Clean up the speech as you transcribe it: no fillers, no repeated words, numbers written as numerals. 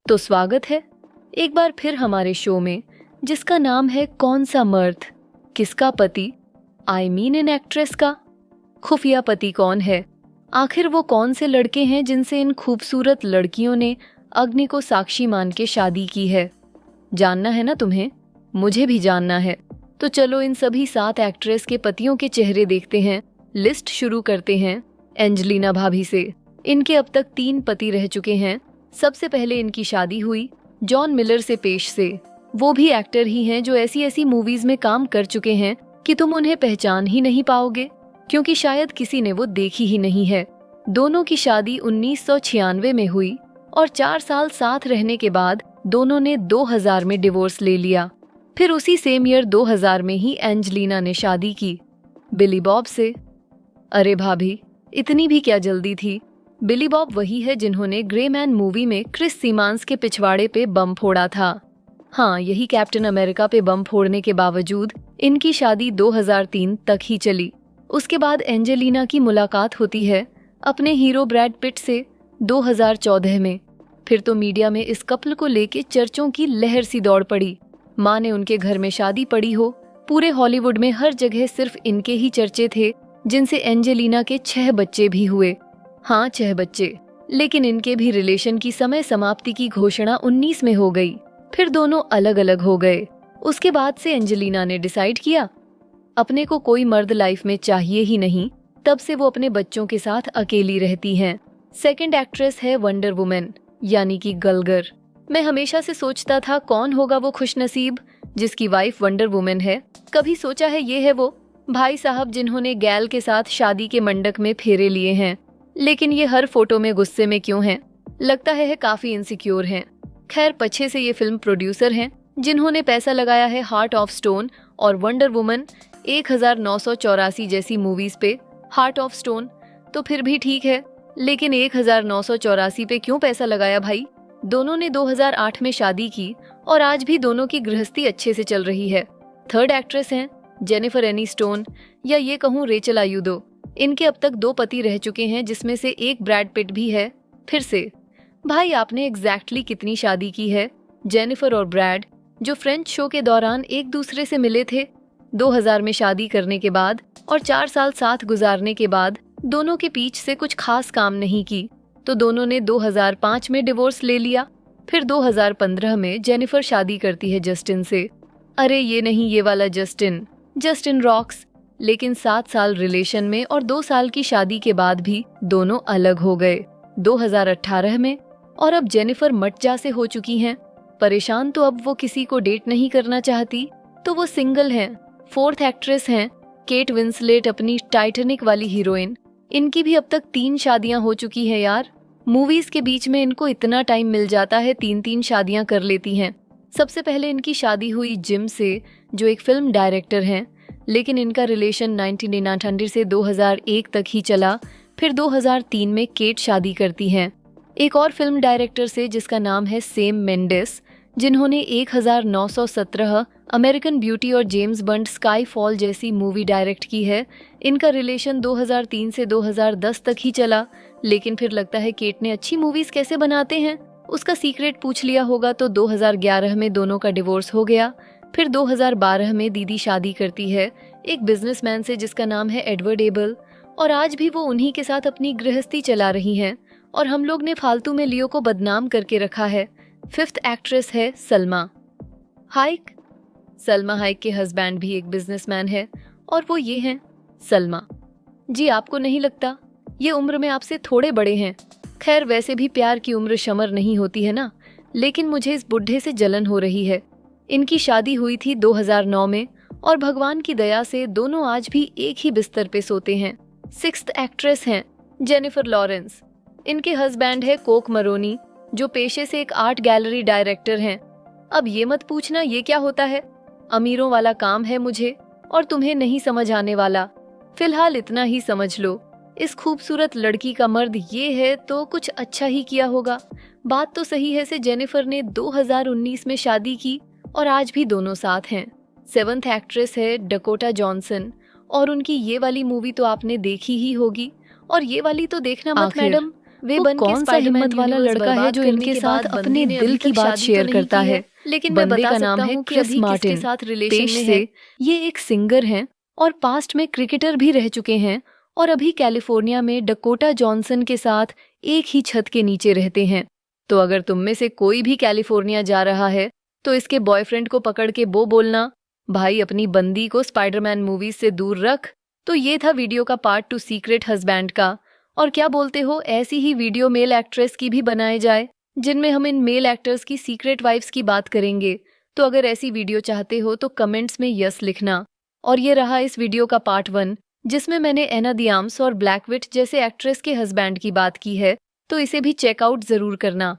तो स्वागत है एक बार फिर हमारे शो में, जिसका नाम है कौन सा मर्द किसका पति। आई मीन इन एक्ट्रेस का खुफिया पति कौन है। आखिर वो कौन से लड़के हैं जिनसे इन खूबसूरत लड़कियों ने अग्नि को साक्षी मान के शादी की है। जानना है ना तुम्हें, मुझे भी जानना है। तो चलो इन सभी 7 एक्ट्रेस के पतियों के चेहरे देखते हैं। लिस्ट शुरू करते हैं एंजेलिना भाभी से। इनके अब तक 3 पति रह चुके हैं। सबसे पहले इनकी शादी हुई जॉन मिलर से पेश से। वो भी एक्टर ही हैं जो ऐसी ऐसी मूवीज में काम कर चुके हैं कि तुम उन्हें पहचान ही नहीं पाओगे, क्योंकि शायद किसी ने वो देखी ही नहीं है। दोनों की शादी 1996 में हुई और 4 साल साथ रहने के बाद दोनों ने 2000 में डिवोर्स ले लिया। फिर उसी सेम ईयर 2000 में ही एंजेलिना ने शादी की बिली बॉब से। अरे भाभी, इतनी भी क्या जल्दी थी। बिली बॉब वही है जिन्होंने ग्रे मैन मूवी में क्रिस सीमांस के पिछवाड़े पे बम फोड़ा था। हाँ, यही कैप्टन अमेरिका पे बम फोड़ने के बावजूद इनकी शादी 2003 तक ही चली। उसके बाद एंजेलिना की मुलाकात होती है अपने हीरो ब्रैड पिट से 2014 में। फिर तो मीडिया में इस कपल को लेके चर्चों की लहर सी दौड़ पड़ी। माँ ने उनके घर में शादी पड़ी हो, पूरे हॉलीवुड में हर जगह सिर्फ इनके ही चर्चे थे, जिनसे एंजेलिना के 6 बच्चे भी हुए। हाँ, 6 बच्चे। लेकिन इनके भी रिलेशन की समय समाप्ति की घोषणा 19 में हो गई। फिर दोनों अलग अलग हो गए। उसके बाद से एंजेलिना ने डिसाइड किया अपने को कोई मर्द लाइफ में चाहिए ही नहीं। तब से वो अपने बच्चों के साथ अकेली रहती हैं। सेकंड एक्ट्रेस है वंडर वुमेन, यानी कि गलगर। मैं हमेशा से सोचता था कौन होगा वो खुशनसीब जिसकी वाइफ वंडर वुमेन है। कभी सोचा है ये है वो भाई साहब जिन्होंने गैल के साथ शादी के मंडक में फेरे लिए हैं। लेकिन ये हर फोटो में गुस्से में क्यों हैं? लगता है काफी इनसिक्योर हैं। खैर, पीछे से ये फिल्म प्रोड्यूसर हैं जिन्होंने पैसा लगाया है हार्ट ऑफ स्टोन और वंडर वुमन 1984 जैसी मूवीज पे। हार्ट ऑफ स्टोन तो फिर भी ठीक है, लेकिन 1984 पे क्यों पैसा लगाया भाई? दोनों ने 2008 में शादी की और आज भी दोनों की गृहस्थी अच्छे से चल रही है। थर्ड एक्ट्रेस हैं जेनिफर एनीस्टोन, या ये कहूँ रेचल आयुदो। इनके अब तक 2 पति रह चुके हैं, जिसमें से एक ब्रैड पिट भी है। फिर से भाई, आपने एग्जैक्टली कितनी शादी की है? जेनिफर और ब्रैड जो फ्रेंच शो के दौरान एक दूसरे से मिले थे 2000 में शादी करने के बाद, और 4 साल साथ गुजारने के बाद दोनों के बीच से कुछ खास काम नहीं की, तो दोनों ने 2005 में डिवोर्स ले लिया। फिर 2015 में जेनिफर शादी करती है जस्टिन से। अरे ये नहीं, ये वाला जस्टिन रॉक्स। लेकिन 7 साल रिलेशन में और 2 साल की शादी के बाद भी दोनों अलग हो गए 2018 में। और अब जेनिफर मटजा से हो चुकी हैं परेशान, तो अब वो किसी को डेट नहीं करना चाहती, तो वो सिंगल हैं। फोर्थ एक्ट्रेस हैं केट विंसलेट, अपनी टाइटैनिक वाली हीरोइन। इनकी भी अब तक 3 शादियां हो चुकी है यार। मूवीज के बीच में इनको इतना टाइम मिल जाता है, 3-3 शादियां कर लेती हैं। सबसे पहले इनकी शादी हुई जिम से, जो एक फिल्म डायरेक्टर हैं, लेकिन इनका रिलेशन 1900 से 2001 तक ही चला। फिर 2003 में केट शादी करती हैं एक और फिल्म डायरेक्टर से जिसका नाम है सेम मेंडेस, जिन्होंने 1917, अमेरिकन ब्यूटी और जेम्स बॉन्ड स्काई फॉल जैसी मूवी डायरेक्ट की है। इनका रिलेशन 2003 से 2010 तक ही चला, लेकिन फिर लगता है केट ने अच्छी मूवीज कैसे बनाते हैं उसका सीक्रेट पूछ लिया होगा, तो 2011 में दोनों का डिवोर्स हो गया। फिर 2012 में दीदी शादी करती है एक बिजनेसमैन से जिसका नाम है एडवर्ड एबल, और आज भी वो उन्हीं के साथ अपनी गृहस्थी चला रही हैं, और हम लोग ने फालतू में लियो को बदनाम करके रखा है। फिफ्थ एक्ट्रेस है सलमा हाइक। सलमा हाइक के हस्बैंड भी एक बिजनेसमैन है, और वो ये हैं सलमा जी। आपको नहीं लगता ये उम्र में आपसे थोड़े बड़े हैं? खैर, वैसे भी प्यार की उम्र शमर नहीं होती है ना, लेकिन मुझे इस बुढ़े से जलन हो रही है। इनकी शादी हुई थी 2009 में, और भगवान की दया से दोनों आज भी एक ही बिस्तर पे सोते हैं। सिक्स्थ एक्ट्रेस हैं जेनिफर लॉरेंस। इनके हस्बैंड है कोक मरोनी, जो पेशे से एक आर्ट गैलरी डायरेक्टर हैं। अब ये मत पूछना ये क्या होता है, अमीरों वाला काम है मुझे, और तुम्हें नहीं समझ आने वाला। फिलहाल इतना ही समझ लो, इस खूबसूरत लड़की का मर्द ये है तो कुछ अच्छा ही किया होगा। बात तो सही है से जेनिफर ने 2019 में शादी की और आज भी दोनों साथ हैं। सेवंथ एक्ट्रेस है डकोटा जॉनसन, और उनकी ये वाली मूवी तो आपने देखी ही होगी, और ये वाली तो देखना मत मैडम, वे कौन सा हिम्मत वाला लड़का है जो इनके साथ अपने दिल की बात शेयर करता है। लेकिन बंदे का नाम है क्रिस मार्टिन। पेश से ये एक सिंगर हैं और पास्ट में क्रिकेटर भी रह चुके हैं और अभी कैलिफोर्निया में डकोटा जॉनसन के साथ एक ही छत के नीचे रहते हैं। तो अगर तुम में से कोई भी कैलिफोर्निया जा रहा है तो इसके बॉयफ्रेंड को पकड़ के बोलना, भाई अपनी बंदी को स्पाइडरमैन मूवीज से दूर रख। तो ये था वीडियो का पार्ट 2 सीक्रेट हस्बैंड का। और क्या बोलते हो, ऐसी ही वीडियो मेल एक्ट्रेस की भी बनाए जाए जिनमें हम इन मेल एक्टर्स की सीक्रेट वाइफ्स की बात करेंगे। तो अगर ऐसी वीडियो चाहते हो तो कमेंट्स में यस लिखना। और ये रहा इस वीडियो का पार्ट 1 जिसमें मैंने एना दियाम्स और ब्लैक विट जैसे एक्ट्रेस के हस्बैंड की बात की है, तो इसे भी चेकआउट जरूर करना।